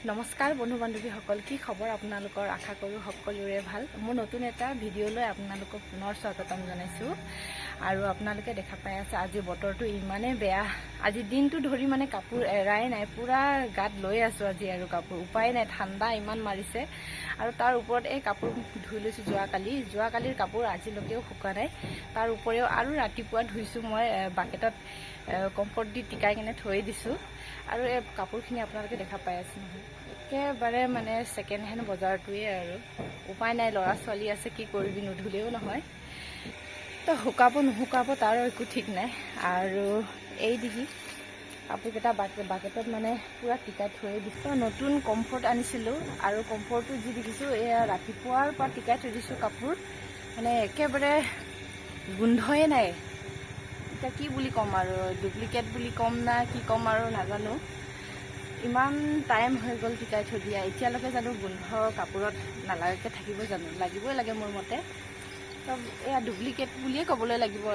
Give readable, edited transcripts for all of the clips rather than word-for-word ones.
নমস্কাৰ বন্ধু বান্ধৱীসকল, কি খবৰ আপোনালোকৰ? আশা কৰোঁ সকলোৰে ভাল। মোৰ নতুন এটা ভিডিঅ'লৈ আপোনালোকক পুনৰ স্বাগতম জনাইছোঁ। আৰু আপোনালোকে দেখা পাই আছে আজি বতৰটো ইমানেই বেয়া। আজি দিনটো ধৰি মানে কাপোৰ এৰাই নাই, পূৰা গাত লৈ আছোঁ আজি আৰু কাপোৰ। উপায় নাই, ঠাণ্ডা ইমান মাৰিছে। আৰু তাৰ ওপৰত এই কাপোৰ ধুই লৈছোঁ যোৱাকালিৰ কাপোৰ আজিলৈকেও শুকা নাই। তাৰ উপৰিও আৰু ৰাতিপুৱা ধুইছোঁ মই বাকেটত কমফৰ্ট দি টিকাই কিনে থৈ দিছোঁ। আৰু এই কাপোৰখিনি আপোনালোকে দেখা পাই আছে নহয়, একেবাৰে মানে ছেকেণ্ড হেণ্ড বজাৰটোৱে আৰু উপায় নাই। ল'ৰা ছোৱালী আছে, কি কৰিবি, নুধুলেও নহয়। তো শুকাব নুশুকাব তাৰ একো ঠিক নাই। আৰু এই দেখি কাপোৰকেইটা বাকেটত মানে পূৰা টিকাই থৈ দিছোঁ। নতুন কমফৰ্ট আনিছিলোঁ আৰু কমফৰ্টটো যি দেখিছোঁ এয়া ৰাতিপুৱাৰ পৰা টিকাই থৈ দিছোঁ কাপোৰ, মানে একেবাৰে গোন্ধই নাই। এতিয়া কি বুলি ক'ম আৰু, ডুপ্লিকেট বুলি ক'ম না কি ক'ম আৰু নাজানো। ইমান টাইম হৈ গ'ল টিকাই থৈ দিয়া, এতিয়ালৈকে জানো গোন্ধ কাপোৰত নালাগাকৈ থাকিব জানো? লাগিবই লাগে মোৰ মতে। তো এয়া ডুপ্লিকেট বুলিয়ে ক'বলৈ লাগিব।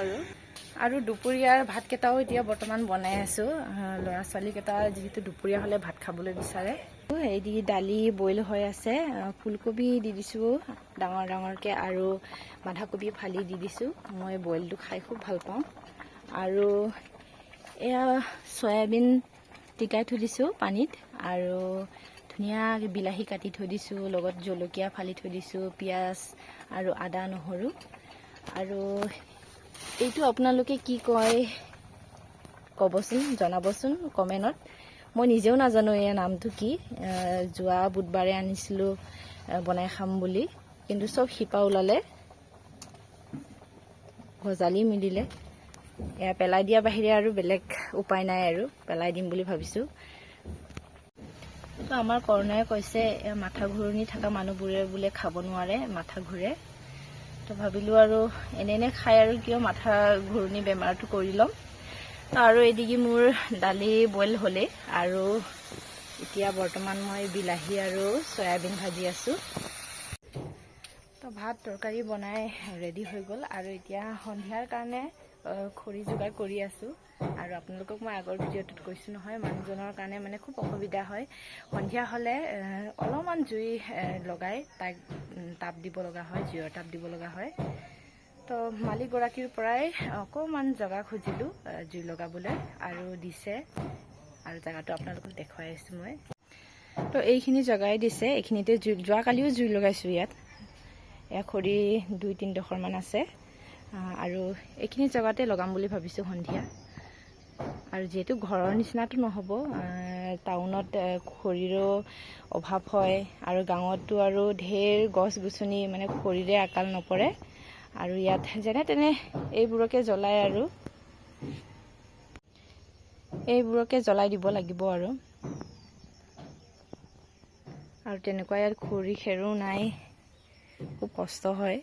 আৰু দুপৰীয়াৰ ভাতকেইটাও এতিয়া বৰ্তমান বনাই আছোঁ। ল'ৰা ছোৱালীকেইটা যিহেতু দুপৰীয়া হ'লে ভাত খাবলৈ বিচাৰে। এই দালি বইল হৈ আছে, ফুলকবি দি দিছোঁ ডাঙৰকৈ, আৰু বন্ধাকবি ফালি দি দিছোঁ। মই বইলটো খাই খুব ভাল পাওঁ। আৰু এয়া চয়াবিন টিকাই থৈ দিছোঁ পানীত, আৰু ধুনীয়াকৈ বিলাহী কাটি থৈ দিছোঁ, লগত জলকীয়া ফালি থৈ দিছোঁ, পিঁয়াজ আৰু আদা নহৰু। আৰু এইটো আপোনালোকে কি কয় ক'বচোন, জনাবচোন কমেণ্টত। মই নিজেও নাজানো এয়া নামটো কি। যোৱা বুধবাৰে আনিছিলোঁ বনাই খাম বুলি, কিন্তু চব শিপা ওলালে, গজালি মিলিলে। এয়া পেলাই দিয়া বাহিৰে আৰু বেলেগ উপায় নাই, আৰু পেলাই দিম বুলি ভাবিছোঁ। তো আমাৰ কৰণাই কৈছে মাথা ঘূৰণি থকা মানুহবোৰে বোলে খাব নোৱাৰে, মাথা ঘূৰে। তো ভাবিলোঁ আৰু এনে খাই আৰু কিয় মাথা ঘূৰণি বেমাৰটো কৰি ল'ম। তো আৰু এদিকে মোৰ দালি বইল হ'লেই, আৰু এতিয়া বৰ্তমান মই বিলাহী আৰু চয়াবিন ভাজি আছোঁ। তো ভাত তৰকাৰী বনাই ৰেডি হৈ গ'ল, আৰু এতিয়া সন্ধিয়াৰ কাৰণে খৰি যোগাৰ কৰি আছোঁ। আৰু আপোনালোকক মই আগৰ ভিডিঅ'টোত কৈছোঁ নহয়, মানুহজনৰ কাৰণে মানে খুব অসুবিধা হয়। সন্ধিয়া হ'লে অলপমান জুই লগাই তাক তাপ দিব লগা হয়, জুইৰ তাপ দিব লগা হয়। তো মালিকগৰাকীৰ পৰাই অকণমান জেগা খুজিলোঁ জুই লগাবলৈ, আৰু দিছে। আৰু জেগাটো আপোনালোকক দেখুৱাই আছোঁ মই। তো এইখিনি জেগাই দিছে, এইখিনিতে যোৱাকালিও জুই লগাইছোঁ ইয়াত। এয়া খৰি 2-3 ডোখৰমান আছে, আৰু এইখিনি জেগাতে লগাম বুলি ভাবিছোঁ সন্ধিয়া। আৰু যিহেতু ঘৰৰ নিচিনাটো নহ'ব, টাউনত খৰিৰো অভাৱ হয়, আৰু গাঁৱততো আৰু ঢেৰ গছ গছনি, মানে খৰিৰে আকাল নপৰে। আৰু ইয়াত যেনে তেনে এইবোৰকে জ্বলাই দিব লাগিব। আৰু তেনেকুৱা ইয়াত খৰি খেৰো নাই, খুব কষ্ট হয়।